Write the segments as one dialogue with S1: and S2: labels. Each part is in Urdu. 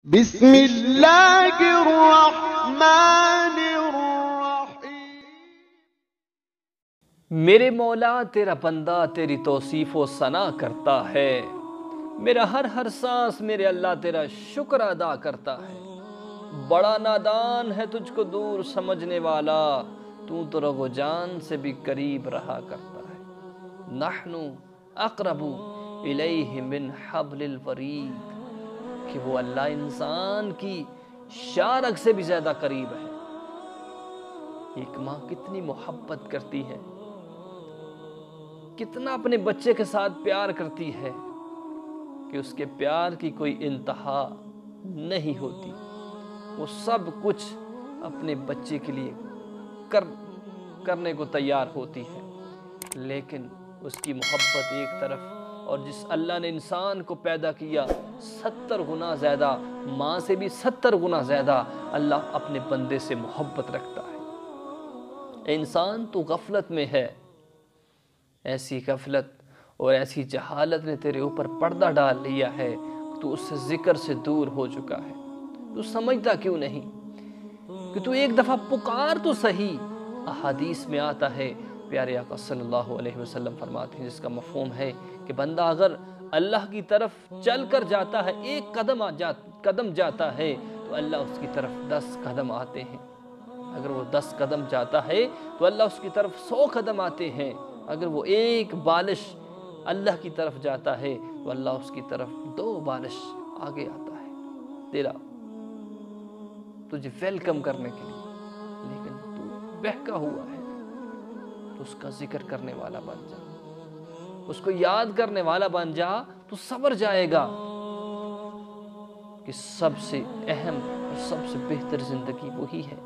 S1: بسم اللہ الرحمن الرحیم۔
S2: میرے مولا تیرا بندہ تیری توصیف و ثنا کرتا ہے، میرا ہر سانس میرے اللہ تیرا شکر ادا کرتا ہے۔ بڑا نادان ہے تجھ کو دور سمجھنے والا، تو رگ و جان سے بھی قریب رہا کرتا ہے۔ نحن اقرب الیہ من حبل الورید، کہ وہ اللہ انسان کی شارک سے بھی زیادہ قریب ہے۔ ایک ماں کتنی محبت کرتی ہے، کتنا اپنے بچے کے ساتھ پیار کرتی ہے کہ اس کے پیار کی کوئی انتہا نہیں ہوتی۔ وہ سب کچھ اپنے بچے کے لیے کرنے کو تیار ہوتی ہے، لیکن اس کی محبت ایک طرف، اور جس اللہ نے انسان کو پیدا کیا 70 گنا زیادہ، ماں سے بھی 70 گنا زیادہ اللہ اپنے بندے سے محبت رکھتا ہے۔ انسان تو غفلت میں ہے، ایسی غفلت اور ایسی جہالت نے تیرے اوپر پردہ ڈال لیا ہے، تو اس سے ذکر سے دور ہو چکا ہے۔ تو سمجھتا کیوں نہیں کہ تو ایک دفعہ پکار تو صحیح۔ احادیث میں آتا ہے، پیارے آقا صلی اللہ علیہ وسلم فرماتے ہیں، جس کا مفہوم ہے کہ بندہ اگر اللہ کی طرف چل کر جاتا ہے، ایک قدم جاتا ہے تو اللہ اس کی طرف 10 قدم آتے ہیں۔ اگر وہ 10 قدم جاتا ہے تو اللہ اس کی طرف 100 قدم آتے ہیں۔ اگر وہ ایک بالش اللہ کی طرف جاتا ہے تو اللہ اس کی طرف 2 بالش آگے آتا ہے، تجھے ویلکم کرنے کے لیے۔ لیکن تو بہکا ہوا ہے، تو اس کا ذکر کرنے والا بن جا، اس کو یاد کرنے والا بن جا، تو سنور جائے گا کہ سب سے اہم اور سب سے بہتر زندگی وہی ہے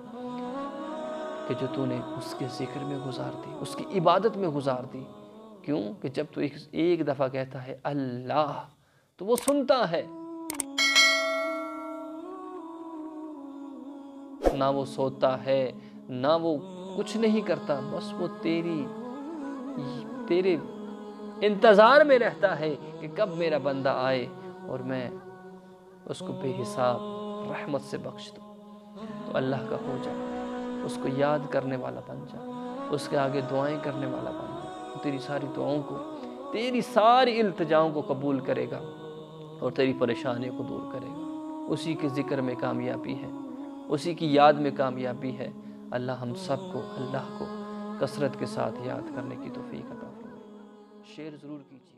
S2: کہ جو تو نے اس کے ذکر میں گزار دی، اس کی عبادت میں گزار دی۔ کیوں کہ جب تو ایک دفعہ کہتا ہے اللہ، تو وہ سنتا ہے، نہ وہ سوتا ہے، نہ وہ کچھ نہیں کرتا، بس وہ تیرے انتظار میں رہتا ہے کہ کب میرا بندہ آئے اور میں اس کو بے حساب رحمت سے بخش دوں۔ تو اللہ کا ہو جا، اس کو یاد کرنے والا بن جا، اس کے آگے دعائیں کرنے والا بن جا، تیری ساری دعاؤں کو، تیری ساری التجاؤں کو قبول کرے گا اور تیری پریشانیوں کو دور کرے گا۔ اسی کے ذکر میں کامیابی ہے، اسی کی یاد میں کامیابی ہے۔ اللہ ہم سب کو اللہ کو کثرت کے ساتھ یاد کرنے کی توفیق عطا فرمائے۔ شیئر ضرور کیجیے۔